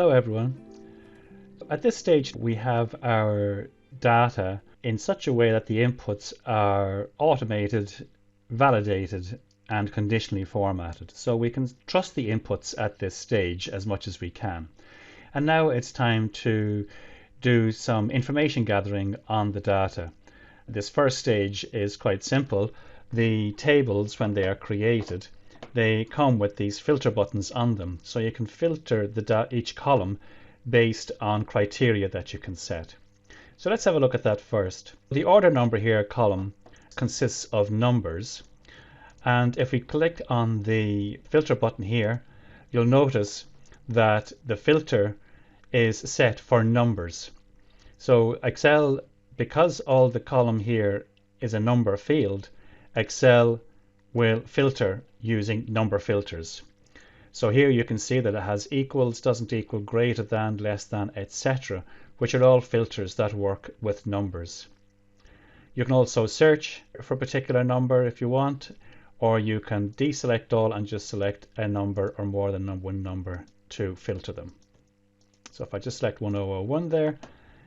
Hello everyone. At this stage we have our data in such a way that the inputs are automated, validated and conditionally formatted. So we can trust the inputs at this stage as much as we can. And now it's time to do some information gathering on the data. This first stage is quite simple. The tables, when they are created, they come with these filter buttons on them, so you can filter each column based on criteria that you can set. So let's have a look at that first. The order number here column consists of numbers, and if we click on the filter button here, you'll notice that the filter is set for numbers. So Excel, because all the column here is a number field, Excel will filter using number filters. So here you can see that it has equals, doesn't equal, greater than, less than, etc., which are all filters that work with numbers. You can also search for a particular number if you want, or you can deselect all and just select a number or more than one number to filter them. So if I just select 1001 there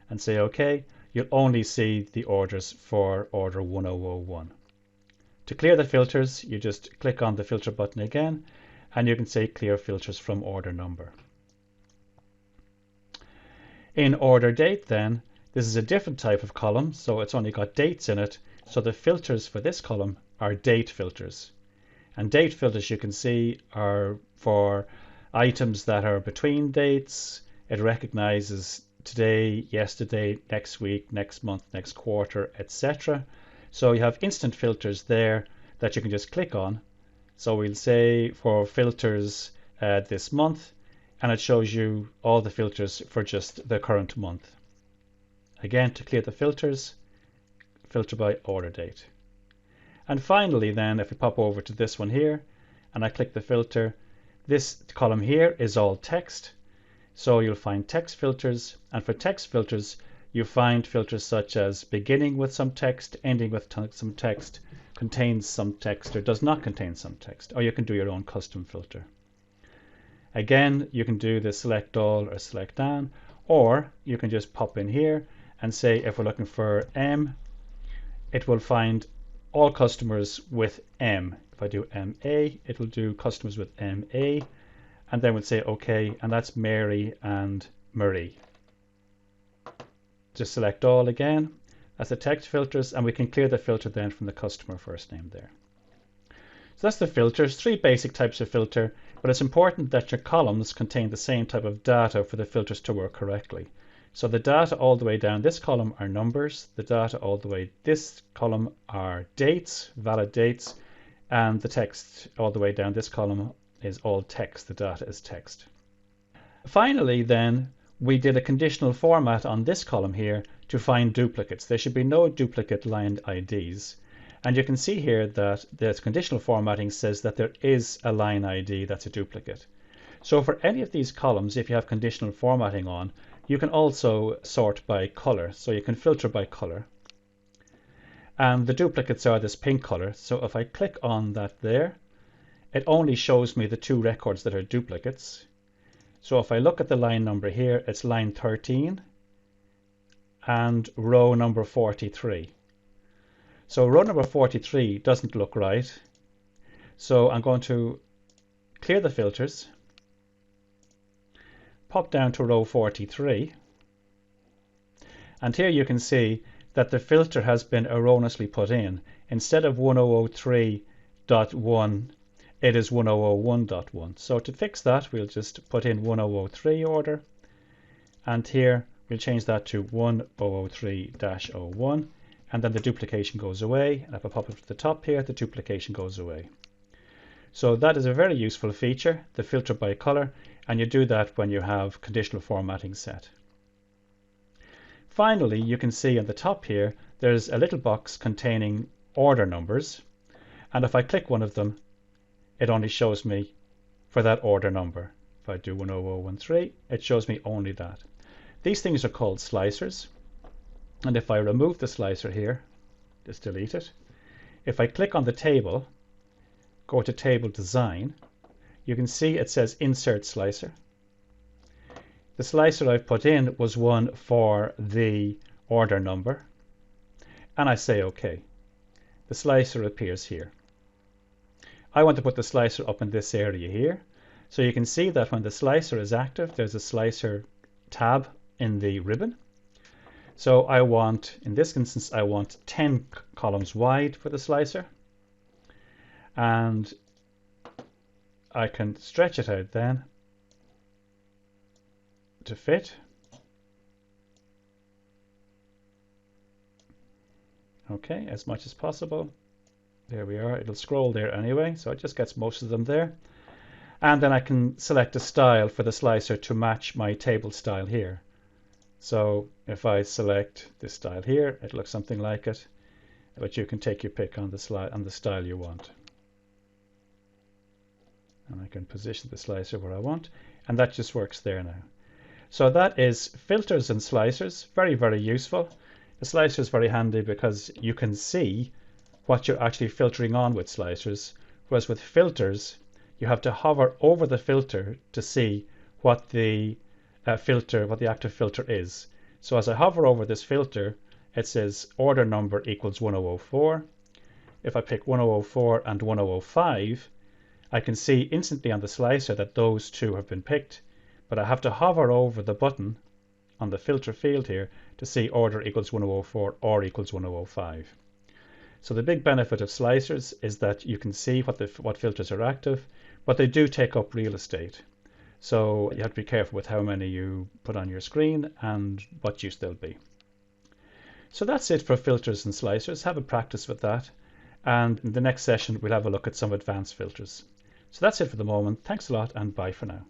and say OK, you'll only see the orders for order 1001. To clear the filters, you just click on the filter button again, and you can say clear filters from order number. In order date then, this is a different type of column, so it's only got dates in it, so the filters for this column are date filters. And date filters, you can see, are for items that are between dates. It recognizes today, yesterday, next week, next month, next quarter, etc. So you have instant filters there that you can just click on. So we'll say for filters this month, and it shows you all the filters for just the current month. Again, to clear the filters, filter by order date. And finally then, if we pop over to this one here, and I click the filter, this column here is all text. So you'll find text filters, and for text filters, you find filters such as beginning with some text, ending with some text, contains some text, or does not contain some text, or you can do your own custom filter. Again, you can do the select all or select an, or you can just pop in here and say if we're looking for M, it will find all customers with M. If I do MA, it will do customers with MA, and then we'll say OK, and that's Mary and Marie. Just select all again. That's the text filters, and we can clear the filter then from the customer first name there. So that's the filters, three basic types of filter, but it's important that your columns contain the same type of data for the filters to work correctly. So the data all the way down this column are numbers, the data all the way this column are dates, valid dates, and the text all the way down this column is all text, the data is text. Finally then, we did a conditional format on this column here to find duplicates. There should be no duplicate line IDs. And you can see here that the conditional formatting says that there is a line ID that's a duplicate. So for any of these columns, if you have conditional formatting on, you can also sort by color. So you can filter by color. And the duplicates are this pink color. So if I click on that there, it only shows me the two records that are duplicates. So if I look at the line number here, it's line 13 and row number 43. So row number 43 doesn't look right. So I'm going to clear the filters, pop down to row 43, and here you can see that the filter has been erroneously put in. Instead of 1003.1, it is 1001.1. So to fix that, we'll just put in 1003 order, and here we'll change that to 1003-01, and then the duplication goes away. And if I pop it to the top here, the duplication goes away. So that is a very useful feature, the filter by color, and you do that when you have conditional formatting set. Finally, you can see at the top here, there's a little box containing order numbers, and if I click one of them, it only shows me for that order number. If I do 10013, it shows me only that. These things are called slicers, and if I remove the slicer here, just delete it. If I click on the table, go to table design, you can see it says insert slicer. The slicer I've put in was one for the order number, and I say OK. The slicer appears here. I want to put the slicer up in this area here. So you can see that when the slicer is active, there's a slicer tab in the ribbon. So I want, in this instance, I want 10 columns wide for the slicer. And I can stretch it out then to fit. Okay, as much as possible. There we are. It'll scroll there anyway, so it just gets most of them there. And then I can select a style for the slicer to match my table style here. So if I select this style here, it looks something like it, but you can take your pick on the style you want. And I can position the slicer where I want, and that just works there now. So that is filters and slicers. Very, very useful. The slicer is very handy because you can see what you're actually filtering on with slicers, whereas with filters, you have to hover over the filter to see what the active filter is. So as I hover over this filter, it says order number equals 1004. If I pick 1004 and 1005, I can see instantly on the slicer that those two have been picked, but I have to hover over the button on the filter field here to see order equals 1004 or equals 1005. So the big benefit of slicers is that you can see what filters are active, but they do take up real estate. So you have to be careful with how many you put on your screen and what use they'll be. So that's it for filters and slicers. Have a practice with that. And in the next session, we'll have a look at some advanced filters. So that's it for the moment. Thanks a lot and bye for now.